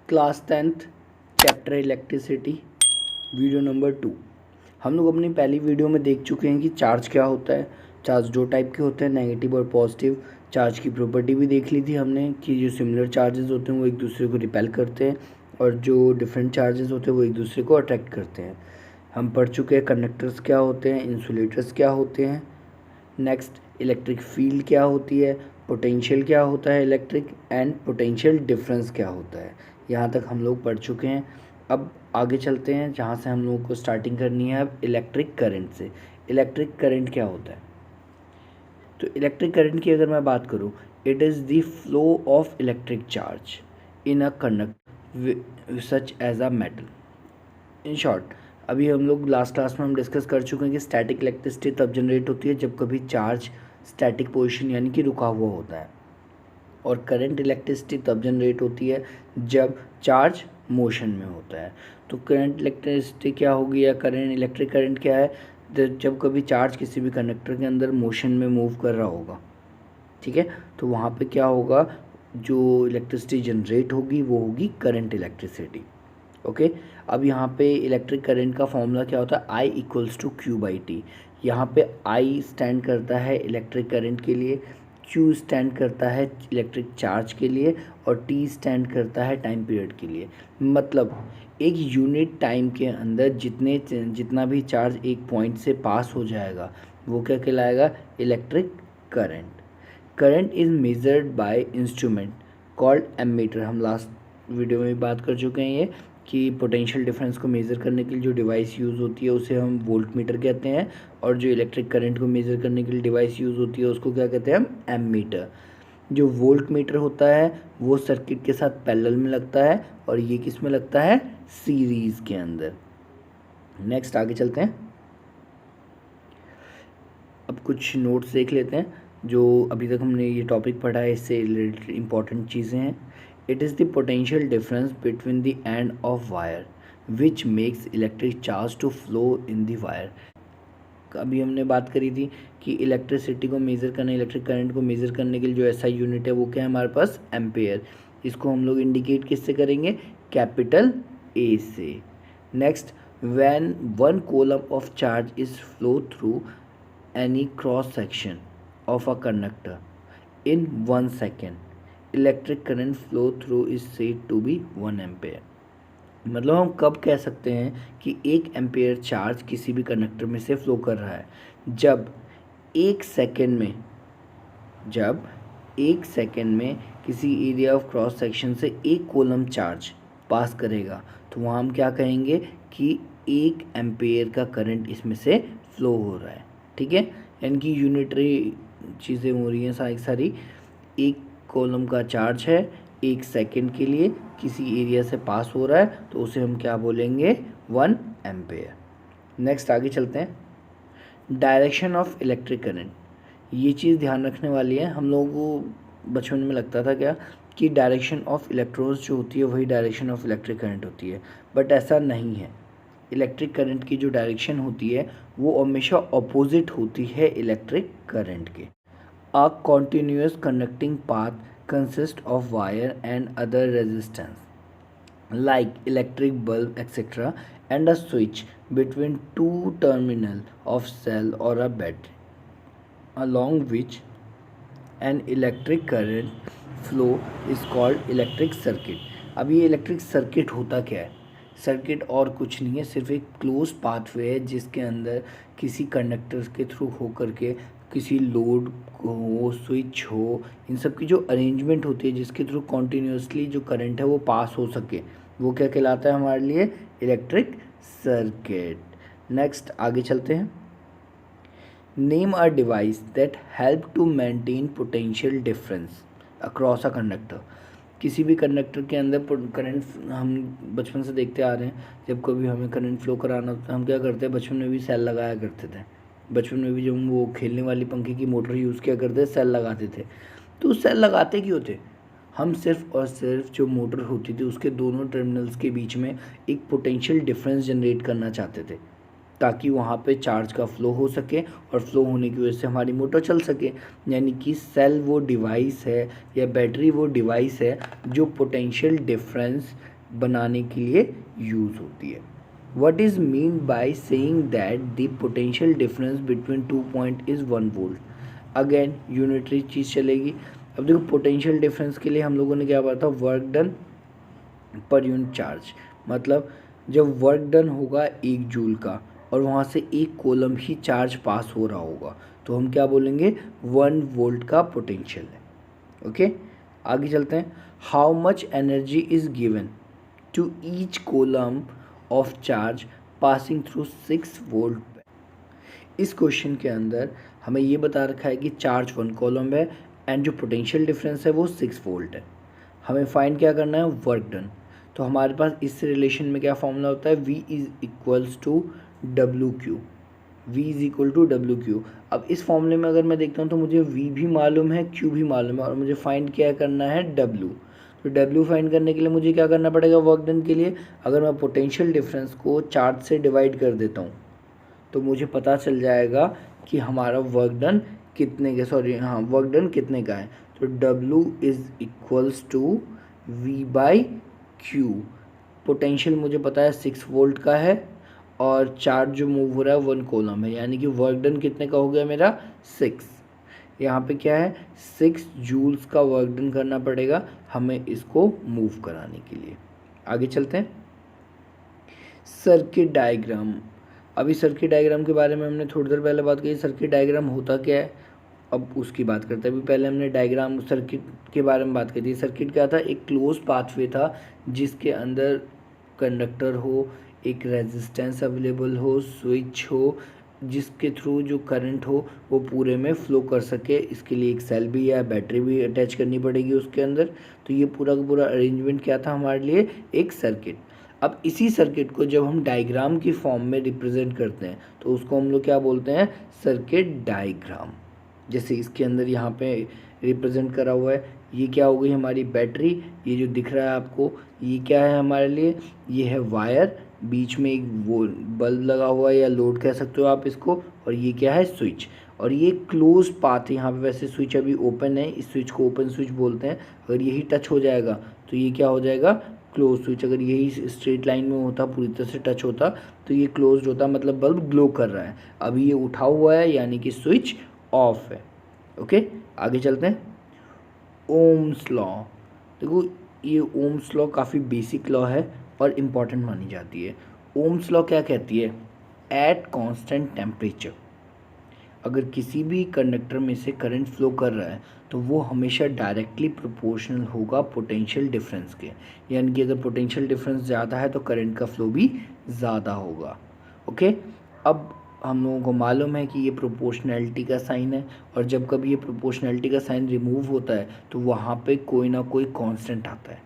Class 10th chapter electricity video number 2। हम लोग अपनी पहली वीडियो में देख चुके हैं कि चार्ज क्या होता है। चार्ज दो टाइप के होते हैं, नेगेटिव और पॉजिटिव। चार्ज की प्रॉपर्टी भी देख ली थी हमने कि जो सिमिलर चार्जेस होते हैं वो एक दूसरे को रिपेल करते हैं और जो डिफरेंट चार्जेस होते हैं वो एक दूसरे को अट्रैक्ट करते हैं। हम पढ़ चुके हैं कंडक्टर्स क्या होते हैं, इंसुलेटर्स क्या होते हैं। नेक्स्ट, इलेक्ट्रिक फील्ड क्या होती है, पोटेंशियल क्या होता है इलेक्ट्रिक, एंड पोटेंशियल डिफरेंस क्या होता है। यहाँ तक हम लोग पढ़ चुके हैं। अब आगे चलते हैं जहाँ से हम लोगों को स्टार्टिंग करनी है अब इलेक्ट्रिक करंट से। इलेक्ट्रिक करंट क्या होता है? तो इलेक्ट्रिक करंट की अगर मैं बात करूँ, it is the flow of electric charge in a conductor such as a metal. In short, अभी हम लोग लास्ट क्लास में हम डिस्कस कर चुके हैं कि स्टैटिक इलेक्ट्रिसिटी तब जनरेट होती है जब कभी चार्ज स्टैटिक पोजीशन यानी कि रुका हुआ होता है, और करंट इलेक्ट्रिसिटी तब जनरेट होती है जब चार्ज मोशन में होता है। तो करंट इलेक्ट्रिसिटी क्या होगी या करंट इलेक्ट्रिक करंट क्या है? जब कभी चार्ज किसी भी कंडक्टर के अंदर मोशन में मूव कर रहा होगा, ठीक है, तो वहाँ पे क्या होगा, जो इलेक्ट्रिसिटी जनरेट होगी वो होगी करंट इलेक्ट्रिसिटी। ओके, अब यहाँ पे इलेक्ट्रिक करंट का फॉर्मूला क्या होता है? I equals to Q by T. यहाँ पे I स्टैंड करता है इलेक्ट्रिक करंट के लिए, Q स्टैंड करता है इलेक्ट्रिक चार्ज के लिए, और T स्टैंड करता है टाइम पीरियड के लिए। मतलब एक यूनिट टाइम के अंदर जितना भी चार्ज एक पॉइंट से पास हो जाएगा वो क्या कहलाएगा? Electric current. Current is measured by instrument called ammeter. हम लास्ट वीडियो में भी बात कर चुके हैं ये कि पोटेंशियल डिफरेंस को मेज़र करने के लिए जो डिवाइस यूज़ होती है उसे हम वोल्ट मीटर कहते हैं, और जो इलेक्ट्रिक करंट को मेज़र करने के लिए डिवाइस यूज़ होती है उसको क्या कहते हैं? हम एमीटर। जो वोल्ट मीटर होता है वो सर्किट के साथ पैरेलल में लगता है, और ये किस में लगता है? सीरीज़ के अंदर। नेक्स्ट आगे चलते हैं, अब कुछ नोट्स देख लेते हैं जो अभी तक हमने ये टॉपिक पढ़ा है, इससे रिलेटेड इंपॉर्टेंट चीज़ें हैं। It is the potential difference between the end of wire which makes electric charge to flow in the wire. अभी हमने बात करी थी कि इलेक्ट्रिसिटी को मेज़र करने, इलेक्ट्रिक करंट को मेज़र करने के लिए जो ऐसा यूनिट है वो क्या है हमारे पास? एम्पेयर। इसको हम लोग इंडिकेट किससे करेंगे? कैपिटल ए से। Next, when one coulomb of charge is flow through any cross section of a conductor in 1 second electric current flow through is said to be 1 ampere। मतलब हम कब कह सकते हैं कि 1 एम्पेयर चार्ज किसी भी कंडक्टर में से फ्लो कर रहा है? जब एक सेकेंड में किसी एरिया ऑफ क्रॉस सेक्शन से एक कूलम चार्ज पास करेगा, तो वहाँ हम क्या कहेंगे कि 1 एम्पेयर का करंट इसमें से फ्लो हो रहा है। ठीक है, यानी कि यूनिटरी चीज़ें हो रही हैं सारी। एक कॉलम का चार्ज है, 1 सेकेंड के लिए किसी एरिया से पास हो रहा है, तो उसे हम क्या बोलेंगे? 1 एम्पेयर। नेक्स्ट आगे चलते हैं, डायरेक्शन ऑफ इलेक्ट्रिक करंट। ये चीज़ ध्यान रखने वाली है। हम लोगों को बचपन में लगता था क्या कि डायरेक्शन ऑफ इलेक्ट्रॉन्स जो होती है वही डायरेक्शन ऑफ इलेक्ट्रिक करंट होती है, बट ऐसा नहीं है। इलेक्ट्रिक करंट की जो डायरेक्शन होती है वो हमेशा अपोजिट होती है इलेक्ट्रिक करंट के। A continuous conducting path consist of wire and other resistance like electric bulb etcetera and a switch between two terminal of cell और a battery along which an electric current flow is called electric circuit। अब ये electric circuit होता क्या है? Circuit और कुछ नहीं है, सिर्फ एक क्लोज पाथवे है जिसके अंदर किसी कंडक्टर के थ्रू हो करके किसी लोड हो, स्विच हो, इन सब की जो अरेंजमेंट होती है जिसके थ्रू कॉन्टीन्यूसली जो करंट है वो पास हो सके, वो क्या कहलाता है हमारे लिए? Electric circuit. नेक्स्ट आगे चलते हैं, name a device that help to maintain potential difference across a conductor. किसी भी कंडक्टर के अंदर करंट, हम बचपन से देखते आ रहे हैं, जब कभी हमें करंट फ्लो कराना होता है हम क्या करते हैं? बचपन में भी सेल लगाया करते थे। बचपन में भी जब हम वो खेलने वाली पंखे की मोटर यूज़ किया करते, सेल लगाते थे। तो सेल लगाते क्यों थे? हम सिर्फ और सिर्फ जो मोटर होती थी उसके दोनों टर्मिनल्स के बीच में एक पोटेंशियल डिफरेंस जनरेट करना चाहते थे, ताकि वहाँ पे चार्ज का फ्लो हो सके, और फ्लो होने की वजह से हमारी मोटर चल सके। यानी कि सेल वो डिवाइस है या बैटरी वो डिवाइस है जो पोटेंशियल डिफरेंस बनाने के लिए यूज़ होती है। What is mean by saying that the potential difference between 2 point is 1 volt? Again unitary चीज़ चलेगी। अब देखो पोटेंशियल डिफरेंस के लिए हम लोगों ने क्या पढ़ा था, work done per unit charge. मतलब जब वर्क डन होगा 1 जूल का और वहाँ से 1 कोलम ही चार्ज पास हो रहा होगा तो हम क्या बोलेंगे, 1 वोल्ट का पोटेंशियल है। ओके, आगे चलते हैं। How much energy is given to each coulomb of charge passing through 6 volt. इस क्वेश्चन के अंदर हमें ये बता रखा है कि चार्ज 1 कॉलम है एंड जो पोटेंशियल डिफरेंस है वो 6 वोल्ट है। हमें फाइंड क्या करना है, वर्क डन। तो हमारे पास इस रिलेशन में क्या फॉर्मूला होता है, V is equals to W Q. V is equal to W Q. अब इस फॉर्मूले में अगर मैं देखता हूँ तो मुझे V भी मालूम है, Q भी मालूम है और मुझे फाइंड क्या करना है, W। तो W फाइंड करने के लिए मुझे क्या करना पड़ेगा, वर्क डन के लिए अगर मैं पोटेंशियल डिफरेंस को चार्ज से डिवाइड कर देता हूँ तो मुझे पता चल जाएगा कि हमारा वर्क डन कितने का, वर्क डन कितने का है। तो W is equals to V by Q. Potential मुझे पता है 6 वोल्ट का है और चार्ज जो मूव हो रहा है 1 कोलम है, यानी कि वर्क डन कितने का हो गया मेरा, 6। यहाँ पे क्या है, 6 जूल्स का वर्क डन करना पड़ेगा हमें इसको मूव कराने के लिए। आगे चलते हैं। Circuit diagram. अभी सर्किट डायग्राम के बारे में हमने थोड़ी देर पहले बात की। सर्किट डायग्राम होता क्या है, अब उसकी बात करते हैं। अभी पहले हमने डायग्राम सर्किट के बारे में बात की थी। सर्किट क्या था, एक क्लोज पाथवे था जिसके अंदर कंडक्टर हो, एक रेजिस्टेंस अवेलेबल हो, स्विच हो, जिसके थ्रू जो करंट हो वो पूरे में फ्लो कर सके। इसके लिए एक सेल भी या बैटरी भी अटैच करनी पड़ेगी उसके अंदर। तो ये पूरा का पूरा अरेंजमेंट क्या था हमारे लिए, एक सर्किट। अब इसी सर्किट को जब हम डायग्राम की फॉर्म में रिप्रेजेंट करते हैं तो उसको हम लोग क्या बोलते हैं, सर्किट डायग्राम। जैसे इसके अंदर यहाँ पे रिप्रेजेंट करा हुआ है, ये क्या हो गई हमारी बैटरी, ये जो दिख रहा है आपको ये क्या है हमारे लिए, ये है वायर, बीच में एक वो बल्ब लगा हुआ है या लोड कह सकते हो आप इसको, और ये क्या है, स्विच। और ये क्लोज पाथ है, यहाँ पे वैसे स्विच अभी ओपन है, इस स्विच को ओपन स्विच बोलते हैं। अगर यही टच हो जाएगा तो ये क्या हो जाएगा, क्लोज स्विच। अगर यही स्ट्रेट लाइन में होता, पूरी तरह से टच होता तो ये क्लोज होता, मतलब बल्ब ग्लो कर रहा है। अभी ये उठा हुआ है यानी कि स्विच ऑफ है। ओके, आगे चलते हैं। Ohm's law. देखो ये ओम्स लॉ काफ़ी बेसिक लॉ है और इम्पॉर्टेंट मानी जाती है। ओम्स लॉ क्या कहती है, एट कांस्टेंट टेम्परेचर अगर किसी भी कंडक्टर में से करंट फ्लो कर रहा है तो वो हमेशा डायरेक्टली प्रोपोर्शनल होगा पोटेंशियल डिफरेंस के। यानी कि अगर पोटेंशियल डिफरेंस ज़्यादा है तो करंट का फ्लो भी ज़्यादा होगा। ओके, अब हम लोगों को मालूम है कि ये प्रोपोर्शनैलिटी का साइन है और जब कभी ये प्रोपोर्शनैलिटी का साइन रिमूव होता है तो वहाँ पे कोई ना कोई कांस्टेंट आता है।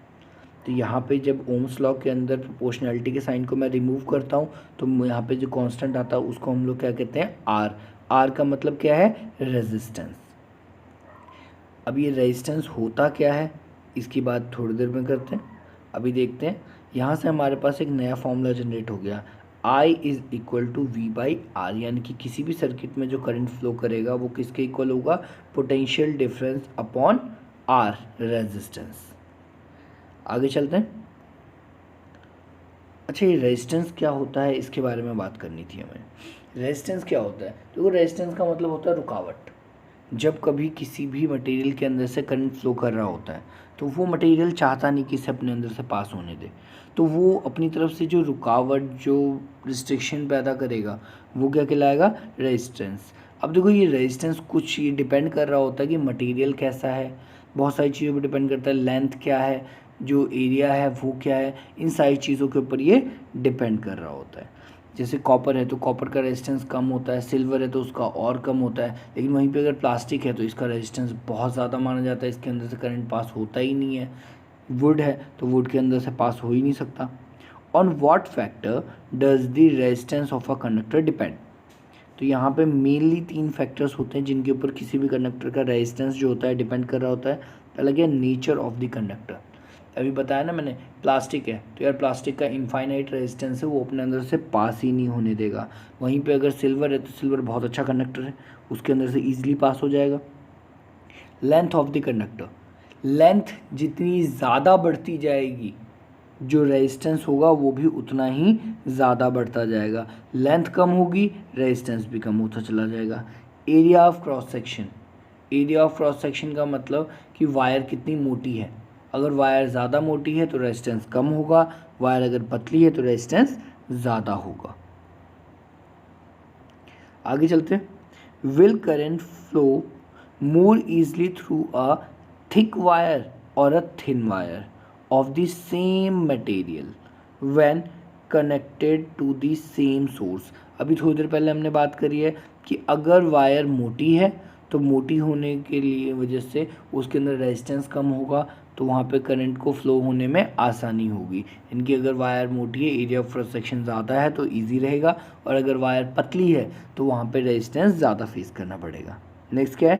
तो यहाँ पे जब ओम्स लॉ के अंदर प्रोपोर्शनैलिटी के साइन को मैं रिमूव करता हूँ तो यहाँ पे जो कांस्टेंट आता है उसको हम लोग क्या कहते हैं, आर। आर का मतलब क्या है, रेजिस्टेंस। अब ये रेजिस्टेंस होता क्या है इसकी बात थोड़ी देर में करते हैं। अभी देखते हैं, यहाँ से हमारे पास एक नया फॉर्मूला जनरेट हो गया, I is equal to V by R. यानी कि किसी भी सर्किट में जो करंट फ्लो करेगा वो किसके इक्वल होगा, potential difference upon R, resistance. आगे चलते हैं। अच्छा, ये रेजिस्टेंस क्या होता है इसके बारे में बात करनी थी हमें। रेजिस्टेंस क्या होता है, देखो रेजिस्टेंस का मतलब होता है रुकावट। जब कभी किसी भी मटेरियल के अंदर से करंट फ्लो कर रहा होता है तो वो मटेरियल चाहता नहीं कि इसे अपने अंदर से पास होने दे, तो वो अपनी तरफ से जो रुकावट, जो रिस्ट्रिक्शन पैदा करेगा वो क्या कहलाएगा, रेजिस्टेंस। अब देखो ये रेजिस्टेंस कुछ ये डिपेंड कर रहा होता है कि मटेरियल कैसा है, बहुत सारी चीज़ों पर डिपेंड करता है, लेंथ क्या है, जो एरिया है वो क्या है, इन सारी चीज़ों के ऊपर ये डिपेंड कर रहा होता है। जैसे कॉपर है तो कॉपर का रेजिस्टेंस कम होता है, सिल्वर है तो उसका और कम होता है, लेकिन वहीं पे अगर प्लास्टिक है तो इसका रेजिस्टेंस बहुत ज़्यादा माना जाता है, इसके अंदर से करंट पास होता ही नहीं है। वुड है तो वुड के अंदर से पास हो ही नहीं सकता। On what factor does the resistance of a conductor depend. तो यहाँ पे मेनली 3 फैक्टर्स होते हैं जिनके ऊपर किसी भी कंडक्टर का रेजिस्टेंस जो होता है डिपेंड कर रहा होता है। पहला क्या, नेचर ऑफ द कंडक्टर। अभी बताया ना मैंने, प्लास्टिक है तो यार प्लास्टिक का इनफाइनाइट रेजिस्टेंस है, वो अपने अंदर से पास ही नहीं होने देगा। वहीं पे अगर सिल्वर है तो सिल्वर बहुत अच्छा कंडक्टर है, उसके अंदर से ईजिली पास हो जाएगा। Length of the conductor, length जितनी ज़्यादा बढ़ती जाएगी जो रेजिस्टेंस होगा वो भी उतना ही ज़्यादा बढ़ता जाएगा। लेंथ कम होगी, रेजिस्टेंस भी कम होता चला जाएगा। Area of cross section, area of cross section का मतलब कि वायर कितनी मोटी है। अगर वायर ज़्यादा मोटी है तो रेजिस्टेंस कम होगा, वायर अगर पतली है तो रेजिस्टेंस ज़्यादा होगा। आगे चलते हैं। Will current flow more easily through a thick wire और a thin wire of the same material when connected to the same source. अभी थोड़ी देर पहले हमने बात करी है कि अगर वायर मोटी है तो मोटी होने के लिए वजह से उसके अंदर रेजिस्टेंस कम होगा, तो वहाँ पे करंट को फ्लो होने में आसानी होगी। इनकी अगर वायर मोटी है, एरिया ऑफ क्रॉस सेक्शन ज़्यादा है तो इजी रहेगा, और अगर वायर पतली है तो वहाँ पे रेजिस्टेंस ज़्यादा फेस करना पड़ेगा। नेक्स्ट क्या है?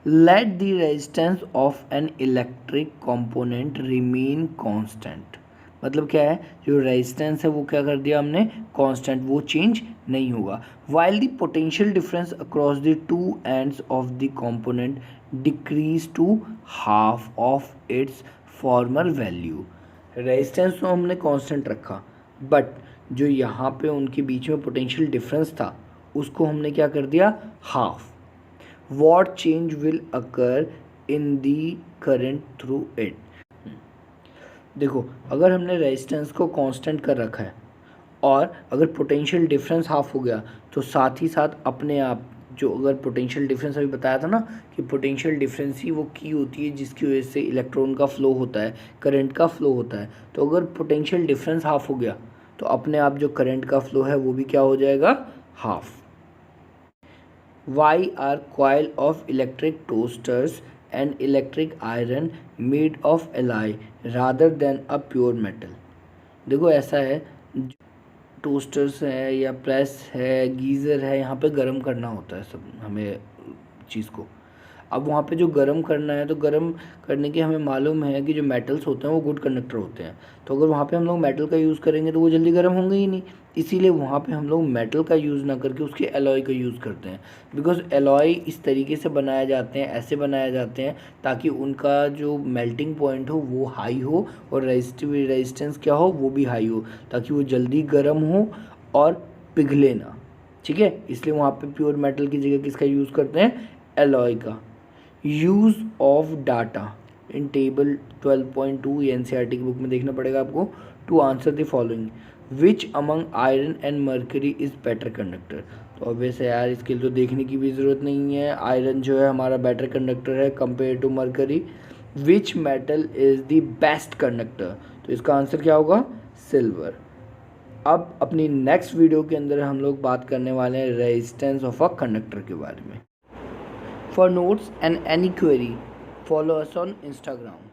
Let the resistance of an electric component remain constant. मतलब क्या है, जो रेजिस्टेंस है वो क्या कर दिया हमने, कांस्टेंट, वो चेंज नहीं होगा। While the potential difference across the two ends of the component decrease to half of its former value. Resistance तो हमने कांस्टेंट रखा, बट जो यहाँ पे उनके बीच में पोटेंशियल डिफरेंस था उसको हमने क्या कर दिया, half. What change will occur in the current through it? देखो, अगर हमने रेजिस्टेंस को कांस्टेंट कर रखा है और अगर पोटेंशियल डिफरेंस हाफ हो गया तो साथ ही साथ अपने आप जो, अगर पोटेंशियल डिफरेंस अभी बताया था ना कि पोटेंशियल डिफरेंस ही वो की होती है जिसकी वजह से इलेक्ट्रॉन का फ्लो होता है, करंट का फ्लो होता है। तो अगर पोटेंशियल डिफरेंस हाफ हो गया तो अपने आप जो करंट का फ्लो है वो भी क्या हो जाएगा, half. Why are coil of electric toasters and electric iron made of alloy rather than a pure metal? देखो ऐसा है, टोस्टर्स है या प्रेस है, गीज़र है, यहाँ पे गर्म करना होता है सब हमें चीज़ को। अब वहाँ पे जो गर्म करना है तो गर्म करने के हमें मालूम है कि जो मेटल्स होते हैं वो गुड कंडक्टर होते हैं, तो अगर वहाँ पे हम लोग मेटल का यूज़ करेंगे तो वो जल्दी गर्म होंगे ही नहीं। इसीलिए वहाँ पे हम लोग मेटल का यूज़ ना करके उसके एलॉय का यूज़ करते हैं। बिकॉज एलॉय इस तरीके से बनाए जाते हैं, ऐसे बनाए जाते हैं ताकि उनका जो मेल्टिंग पॉइंट हो वो हाई हो और रेजिस्टेंस क्या हो वो भी हाई हो, ताकि वो जल्दी गर्म हो और पिघले ना। ठीक है, इसलिए वहाँ पे प्योर मेटल की जगह किसका यूज़ करते हैं, एलॉय का। Use of data in table 12.2 NCERT की बुक में देखना पड़ेगा आपको। To answer the following, which among iron and mercury is better conductor. तो ऑब्वियस है यार, इसके लिए तो देखने की भी ज़रूरत नहीं है। आयरन जो है हमारा बेटर कंडक्टर है compare to mercury. Which metal is the best conductor, तो इसका आंसर क्या होगा, सिल्वर। अब अपनी नेक्स्ट वीडियो के अंदर हम लोग बात करने वाले हैं रेजिस्टेंस ऑफ अ कंडक्टर के बारे में। For notes and any query, follow us on Instagram.